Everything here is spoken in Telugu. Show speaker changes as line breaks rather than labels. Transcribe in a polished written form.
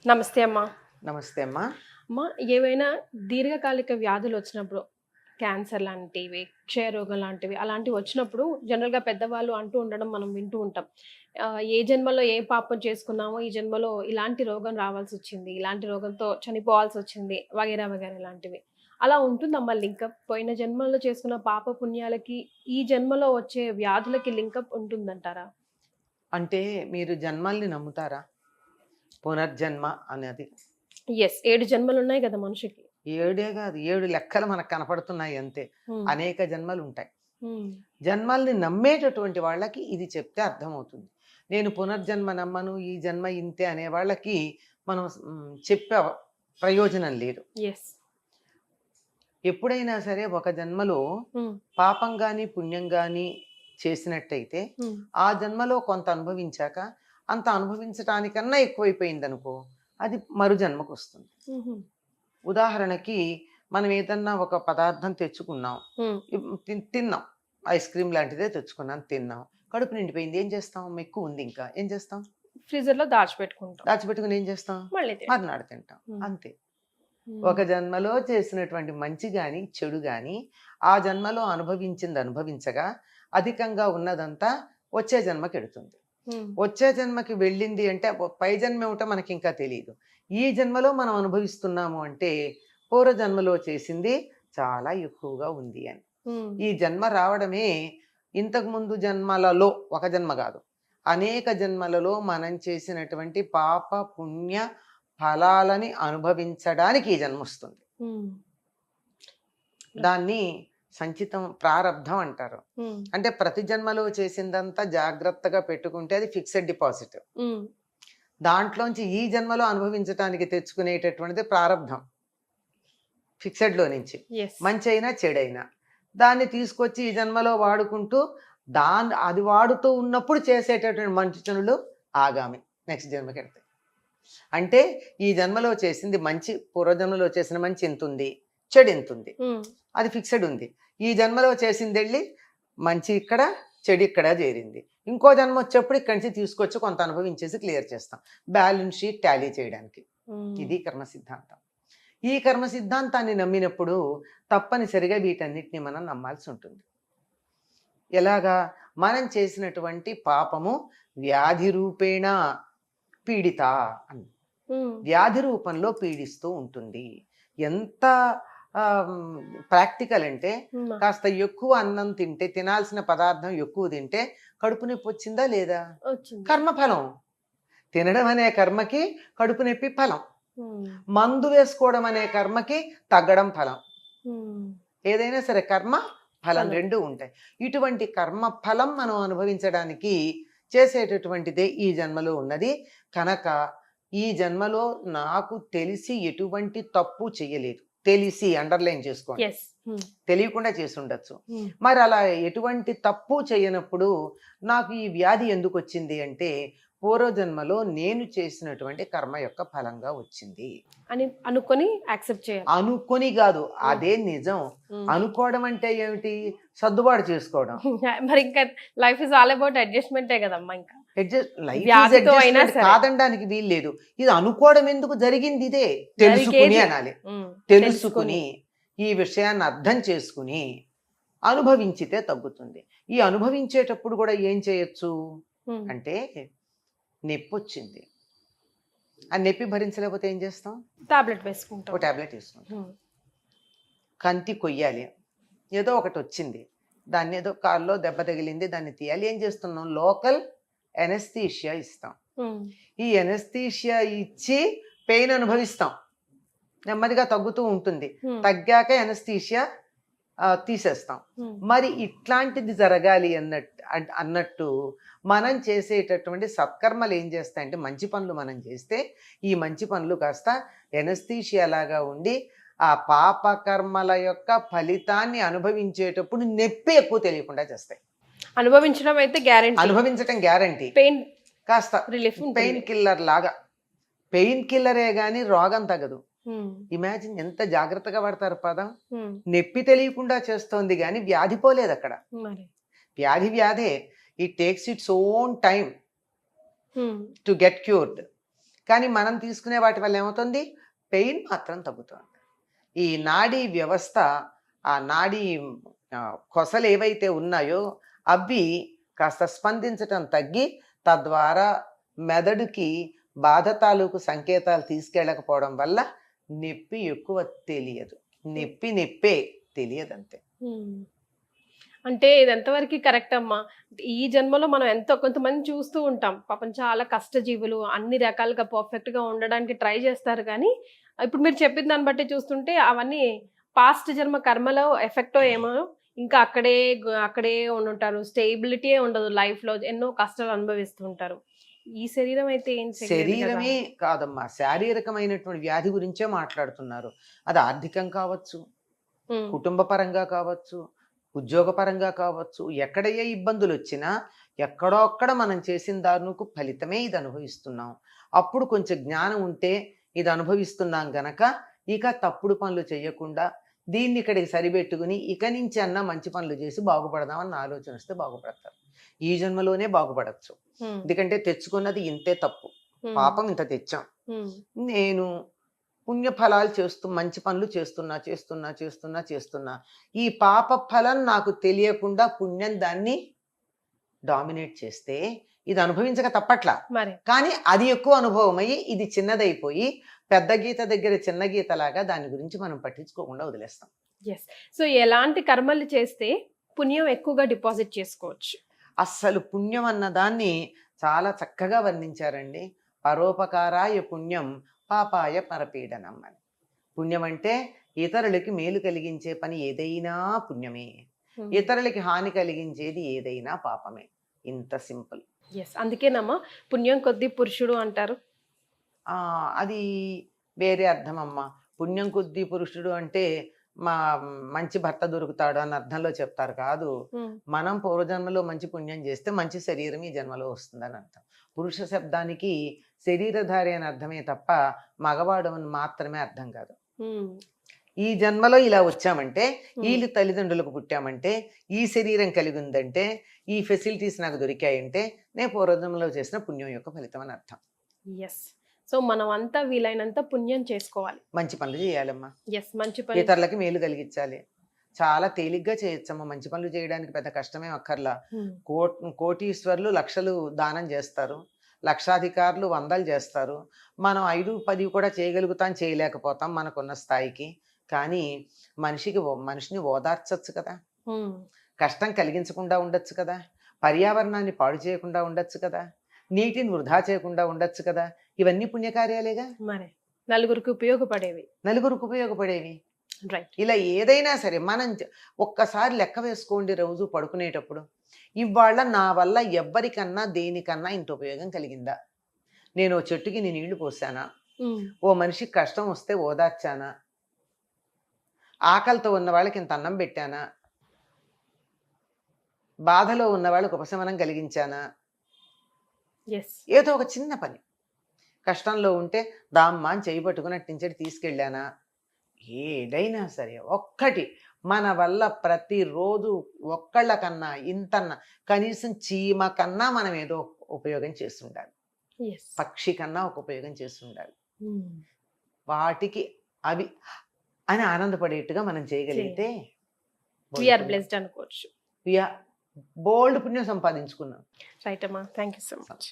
నమస్తే అమ్మా.
నమస్తే అమ్మా.
అమ్మా, ఏవైనా దీర్ఘకాలిక వ్యాధులు వచ్చినప్పుడు, క్యాన్సర్ లాంటివి, క్షయరోగం లాంటివి, అలాంటివి వచ్చినప్పుడు జనరల్‌గా పెద్దవాళ్ళు అంటూ ఉండడం మనం వింటూ ఉంటాం. ఏ జన్మలో ఏ పాపం చేసుకున్నామో, ఈ జన్మలో ఇలాంటి రోగం రావాల్సొచ్చింది, ఇలాంటి రోగంతో చనిపోవాల్సొచ్చింది, వగైరా వగైరా ఇలాంటివి. అలా ఉంటుందమ్మా లింకప్? పోయిన జన్మలో చేసుకున్న పాప పుణ్యాలకి, ఈ జన్మలో వచ్చే వ్యాధులకి లింకప్ ఉంటుందంటారా?
అంటే మీరు జన్మల్ని నమ్ముతారా? పునర్జన్మ అనేది.
యెస్. 7 జన్మలున్నాయి గదా మనిషికి.
7 కాదు, 7 లెక్కలు మనకు కనపడుతున్నాయి అంతే.
హ్మ్.
అనేక జన్మలు ఉంటాయి.
హ్మ్.
జన్మల్ని నమ్మేటటువంటి వాళ్ళకి ఇది చెప్తే అర్థమవుతుంది. నేను పునర్జన్మ నమ్మను, ఈ జన్మ ఇంతే అనే వాళ్ళకి మనం చెప్పే ప్రయోజనం లేదు.
యెస్.
ఎప్పుడైనా సరే ఒక జన్మలో
హ్మ్.
పాపం గాని పుణ్యం గాని చేసినట్టయితే
హ్మ్.
ఆ జన్మలో కొంత అనుభవించాక అంత అనుభవించటానికన్నా ఎక్కువైపోయిందనుకో, అది మరు జన్మకు వస్తుంది.
హుహు.
ఉదాహరణకి మనం ఏదన్నా ఒక పదార్థం తెచ్చుకున్నాం,
హ్మ్.
తిన్నాం, ఐస్ క్రీమ్ లాంటిదే తెచ్చుకున్నాం, తిన్నాం, కడుపు నిండిపోయింది, ఏం చేస్తాం? ఎక్కువ ఉంది, ఇంకా ఏం చేస్తాం?
ఫ్రీజర్‌లో దాచిపెట్టుకుంటాం.
దాచిపెట్టుకుని ఏం చేస్తాం?
మళ్ళీ తింటాం.
మర్నాడు తింటాం,
హ్మ్.
అంతే.
హ్మ్.
ఒక జన్మలో చేసినటువంటి మంచి గాని చెడు గాని ఆ జన్మలో అనుభవించింది అనుభవించగా అధికంగా ఉన్నదంతా వచ్చే జన్మకి ఎడుతుంది.
హ్మ్.
వచ్చే జన్మకి వెళ్ళింది అంటే పై జన్మ ఏమిటో మనకి ఇంకా తెలియదు. ఈ జన్మలో మనం అనుభవిస్తున్నాము అంటే పూర్వ జన్మలో చేసింది చాలా ఎక్కువగా ఉంది అని.
హ్మ్.
ఈ జన్మ రావడమే ఇంతకు ముందు జన్మలలో, ఒక జన్మ కాదు, అనేక జన్మలలో మనం చేసినటువంటి పాప పుణ్య ఫలాలని అనుభవించడానికి ఈ జన్మ వస్తుంది.
హ్మ్.
దాన్ని సంచితం ప్రారబ్ధం అంటారు.
హ్మ్.
అంటే ప్రతి జన్మలో చేసిందంతా జాగ్రత్తగా పెట్టుకుంటే అది ఫిక్స్డ్ డిపాజిట్.
హ్మ్.
దాంట్లోంచి ఈ జన్మలో అనుభవించటానికి తెచ్చుకునేటటువంటిది ప్రారబ్ధం, ఫిక్సెడ్లో నుంచి.
యెస్.
మంచి అయినా చెడైనా దాన్ని తీసుకొచ్చి ఈ జన్మలో వాడుకుంటూ అది వాడుతూ ఉన్నప్పుడు చేసేటటువంటి మంచి పనులు ఆగామి నెక్స్ట్ జన్మకి వెళ్తాయి. అంటే ఈ జన్మలో చేసింది మంచి, పూర్వజన్మలో చేసిన మంచి ఎంత ఉంది, చెడు ఎంత ఉంది,
హ్మ్.
అది ఫిక్సెడ్ ఉంది. ఈ జన్మలో చేసింది వెళ్ళి మంచి ఇక్కడ, చెడు ఇక్కడ చేరింది. ఇంకో జన్మ వచ్చేప్పుడు ఇక్కడి నుంచి తీసుకొచ్చి కొంత అనుభవించేసి క్లియర్ చేస్తాం, బ్యాలెన్స్ షీట్ టాలీ చేయడానికి.
హ్మ్.
ఇది కర్మ సిద్ధాంతం. ఈ కర్మ సిద్ధాంతాన్ని నమ్మినప్పుడు తప్పనిసరిగా వీటన్నిటిని మనం నమ్మాల్సి ఉంటుంది. ఎలాగా? మనం చేసినటువంటి పాపము వ్యాధి రూపేణ పీడిత అని,
హ్మ్.
వ్యాధి రూపంలో పీడిస్తూ ఉంటుంది. ఎంత ప్రాక్టికల్ అంటే,
హ్మ్.
కాస్త ఎక్కువ అన్నం తింటే, తినాల్సిన పదార్థం ఎక్కువ తింటే కడుపు నొప్పి వచ్చిందా లేదా?
వచ్చింది.
కర్మఫలం. తినడం అనే కర్మకి కడుపు నొప్పి ఫలం.
హ్మ్.
మందు వేసుకోవడం అనే కర్మకి తగ్గడం ఫలం.
హ్మ్.
ఏదైనా సరే కర్మ ఫలం
ఫలం.
రెండు ఉంటాయి. ఇటువంటి కర్మ ఫలం మనం అనుభవించడానికి చేసేటటువంటిదే ఈ జన్మలో ఉన్నది. కనుక ఈ జన్మలో నాకు తెలిసి ఎటువంటి తప్పు చేయలేదు. తెలిసి అండర్లైన్ చేసుకోండి,
యెస్. హ్మ్.
తెలియకుండా చేసి ఉండొచ్చు.
హ్మ్.
మరి అలా ఎటువంటి తప్పు చేయనప్పుడు నాకు ఈ వ్యాధి ఎందుకు వచ్చింది అంటే, పూర్వజన్మలో నేను చేసినటువంటి కర్మ యొక్క ఫలంగా వచ్చింది
అని అనుకొని యాక్సెప్ట్ చేయాలి.
అనుకొని. కాదు, అదే నిజం.
హ్మ్.
అనుకోవడం అంటే ఏమిటి? సర్దుబాటు చేసుకోవడం.
మరి ఇంకా లైఫ్ ఈజ్ ఆల్ అబౌట్ అడ్జస్ట్‌మెంటే కదమ్మా ఇంకా.
లైఫ్ ఈజ్
వ్యాధితో అయినా
అడ్జస్ట్మెంట్
సరే.
కాదనడానికి వీలు లేదు. ఇది అనుకోవడం ఎందుకు, జరిగింది ఇదే. తెలుసుకుని
జరిగేది.
అనాలి.
హ్మ్.
తెలుసుకుని ఈ విషయాన్ని అర్థం చేసుకుని అనుభవించితే తగ్గుతుంది. ఈ అనుభవించేటప్పుడు కూడా ఏం చేయొచ్చు
హ్మ్.
అంటే, నొప్పి వచ్చింది, ఆ నొప్పి భరించలేకపోతే ఏం చేస్తాం?
టాబ్లెట్ వేసుకుంటాం.
ఒక టాబ్లెట్ వేసుకుంటాం.
హ్మ్.
కంతి కొయ్యాలి, ఏదో ఒకటి వచ్చింది, దాన్ని ఏదో కాల్లో దెబ్బ తగిలింది, దాన్ని తీయాలి, ఏం చేస్తున్నాం? లోకల్ ఎనస్థీషియా ఇస్తాం.
హ్మ్.
ఈ ఎనస్థీషియా ఇచ్చి పెయిన్ అనుభవిస్తాం, నెమ్మదిగా తగ్గుతూ ఉంటుంది.
హ్మ్.
తగ్గాక ఎనస్థీషియా తీసేస్తాం.
హ్మ్.
మరి ఇట్లాంటిది జరగాలి అన్నట్టు మనం చేసేటటువంటి సత్కర్మలు ఏం చేస్తాయంటే, మంచి పనులు మనం చేస్తే ఈ మంచి పనులు కాస్త ఎనస్థీషియా లాగా ఉండి ఆ పాపకర్మల యొక్క ఫలితాన్ని అనుభవించేటప్పుడు నొప్పి ఎక్కువ తెలియకుండా చేస్తాయి.
అనుభవించడం అయితే గ్యారంటీ.
అనుభవించటం గ్యారంటీ.
పెయిన్
కాస్త
రిలీఫ్ ఉంటుంది.
పెయిన్ కిల్లర్ లాగా. పెయిన్ కిల్లరే కానీ రోగం తగదు.
హ్మ్.
ఇమాజిన్ ఎంత జాగ్రత్తగా వాడతారు పదం.
హ్మ్.
నొప్పి తెలియకుండా చేస్తోంది కానీ వ్యాధి పోలేదు అక్కడ.
మరి.
వ్యాధే. It takes its own time
hmm.
To get cured. కానీ మనం తీసుకునే వాటి వల్ల ఏమవుతుంది, పెయిన్ మాత్రం తగ్గుతుంది. ఈ నాడీ వ్యవస్థ, ఆ నాడీ కొసలు ఏవైతే ఉన్నాయో అవి కాస్త స్పందించటం తగ్గి తద్వారా మెదడుకి బాధ తాలూకు సంకేతాలు తీసుకెళ్ళకపోవడం వల్ల నొప్పి ఎక్కువ తెలియదు. నొప్పే తెలియదు అంతే.
అంటే ఇది ఎంతవరకు కరెక్ట్ అమ్మా? ఈ జన్మలో మనం ఎంతో కొంతమంది చూస్తూ ఉంటాం, పాపం చాలా కష్టజీవులు, అన్ని రకాలుగా పర్ఫెక్ట్ గా ఉండడానికి ట్రై చేస్తారు, కానీ ఇప్పుడు మీరు చెప్పిన దాన్ని బట్టి చూస్తుంటే అవన్నీ పాస్ట్ జన్మ కర్మలో ఎఫెక్టో ఏమో, ఇంకా అక్కడే ఉండుంటారు, స్టేబిలిటీ ఉండదు లైఫ్ లో, ఎన్నో కష్టాలు అనుభవిస్తూ ఉంటారు. ఈ శరీరం అయితే ఏం చేయలేదు కదా.
శరీరమే కాదమ్మా, శారీరకమైనటువంటి వ్యాధి గురించే మాట్లాడుతున్నారు. అది ఆర్థికం కావచ్చు, కుటుంబ పరంగా కావచ్చు, ఉద్యోగపరంగా కావచ్చు, ఎక్కడ ఏ ఇబ్బందులు వచ్చినా ఎక్కడో అక్కడ మనం చేసిన దారుణకు ఫలితమే ఇది అనుభవిస్తున్నాం. అప్పుడు కొంచెం జ్ఞానం ఉంటే ఇది అనుభవిస్తున్నాం గనక ఇక తప్పుడు పనులు చేయకుండా దీన్ని ఇక్కడికి సరిపెట్టుకుని ఇక నుంచి అన్నా మంచి పనులు చేసి బాగుపడదామన్న ఆలోచన వస్తే బాగుపడతారు. ఈ జన్మలోనే బాగుపడచ్చు. ఎందుకంటే తెచ్చుకున్నది ఇంతే తప్పు, పాపం ఇంత తెచ్చాం. నేను పుణ్యఫలాలు చేస్తూ మంచి పనులు చేస్తున్నా. ఈ పాప ఫలం నాకు తెలియకుండా పుణ్యం దాన్ని డామినేట్ చేస్తే ఇది అనుభవించక తప్పట్లా. కానీ అది ఎక్కువ అనుభవం అయ్యి ఇది చిన్నదైపోయి పెద్ద గీత దగ్గర చిన్న గీత లాగా దాని గురించి మనం పట్టించుకోకుండా వదిలేస్తాం.
సో ఎలాంటి కర్మలు చేస్తే పుణ్యం ఎక్కువగా డిపాజిట్ చేసుకోవచ్చు?
అస్సలు పుణ్యం అన్న దాన్ని చాలా చక్కగా వర్ణించారండి. పరోపకారాయ పుణ్యం పాపాయ పరపీడనం అని. పుణ్యం అంటే ఇతరులకి మేలు కలిగించే పని ఏదైనా పుణ్యమే, ఇతరులకి హాని కలిగించేది ఏదైనా పాపమే. ఇంత సింపుల్.
అందుకేనమ్మా పుణ్యం కొద్ది పురుషుడు అంటారు.
అది వేరే అర్థం అమ్మా. పుణ్యం కొద్ది పురుషుడు అంటే మంచి భర్త దొరుకుతాడు అన్న అర్థంలో చెప్తారు కాదు. మనం పూర్వజన్మలో మంచి పుణ్యం చేస్తే మంచి శరీరం ఈ జన్మలో వస్తుందని అర్థం. పురుష శబ్దానికి శరీరధారి అని అర్థమే తప్ప మగవాడు అని మాత్రమే అర్థం కాదు. ఈ జన్మలో ఇలా వచ్చామంటే, వీళ్ళు తల్లిదండ్రులకు పుట్టామంటే, ఈ శరీరం కలిగి ఉందంటే, ఈ ఫెసిలిటీస్ నాకు దొరికాయంటే నేను పూర్వజన్మలో చేసిన పుణ్యం యొక్క ఫలితం అని అర్థం.
సో మనం అంతా వీలైనంత పుణ్యం చేసుకోవాలి,
మంచి పనులు చేయాలమ్మా.
మంచి పనులు,
ఇతరులకి మేలు కలిగించాలి. చాలా తేలిగ్గా చేయొచ్చమ్మా మంచి పనులు చేయడానికి, పెద్ద కష్టమే అక్కర్లా. కోటీశ్వర్లు లక్షలు దానం చేస్తారు, లక్షాధికారులు వందలు చేస్తారు. మనం 5-10 కూడా చేయగలుగుతాం, చేయలేకపోతాం మనకున్న స్థాయికి. కానీ మనిషిని ఓదార్చచ్చు కదా, కష్టం కలిగించకుండా ఉండొచ్చు కదా, పర్యావరణాన్ని పాడు చేయకుండా ఉండొచ్చు కదా, నీటిని వృధా చేయకుండా ఉండొచ్చు కదా. ఇవన్నీ పుణ్యకార్యాలేగా, మరి
నలుగురికి ఉపయోగపడేవి.
ఇలా ఏదైనా సరే మనం ఒక్కసారి లెక్క వేసుకోండి. రోజు పడుకునేటప్పుడు ఇవాళ నా వల్ల ఎవ్వరికన్నా దేనికన్నా ఇంత ఉపయోగం కలిగిందా? నేను ఓ చెట్టుకి నేను నీళ్లు పోసానా? ఓ మనిషికి కష్టం వస్తే ఓదార్చానా? ఆకలితో ఉన్న వాళ్ళకి ఇంత అన్నం పెట్టానా? బాధలో ఉన్న వాళ్ళకి ఉపశమనం కలిగించానా? ఏదో ఒక చిన్న పని. కష్టంలో ఉంటే దామ్మా అని చేయి పట్టుకుని అట్టించడి తీసుకెళ్ళానా? ఏదైనా సరే ఒక్కటి మన వల్ల ప్రతిరోజు ఒక్కళ్ళకన్నా ఇంతన్నా, కనీసం చీమ కన్నా మనం ఏదో ఉపయోగం చేస్తుండాలి, పక్షి కన్నా ఒక ఉపయోగం చేస్తుండాలి. వాటికి అవి అని ఆనందపడేట్టుగా మనం చేయగలిగితే
అనుకోవచ్చు.
బోల్డ్ పుణ్యం సంపాదించుకున్నాం.
రైట్ అమ్మా, థ్యాంక్ యూ సో మచ్.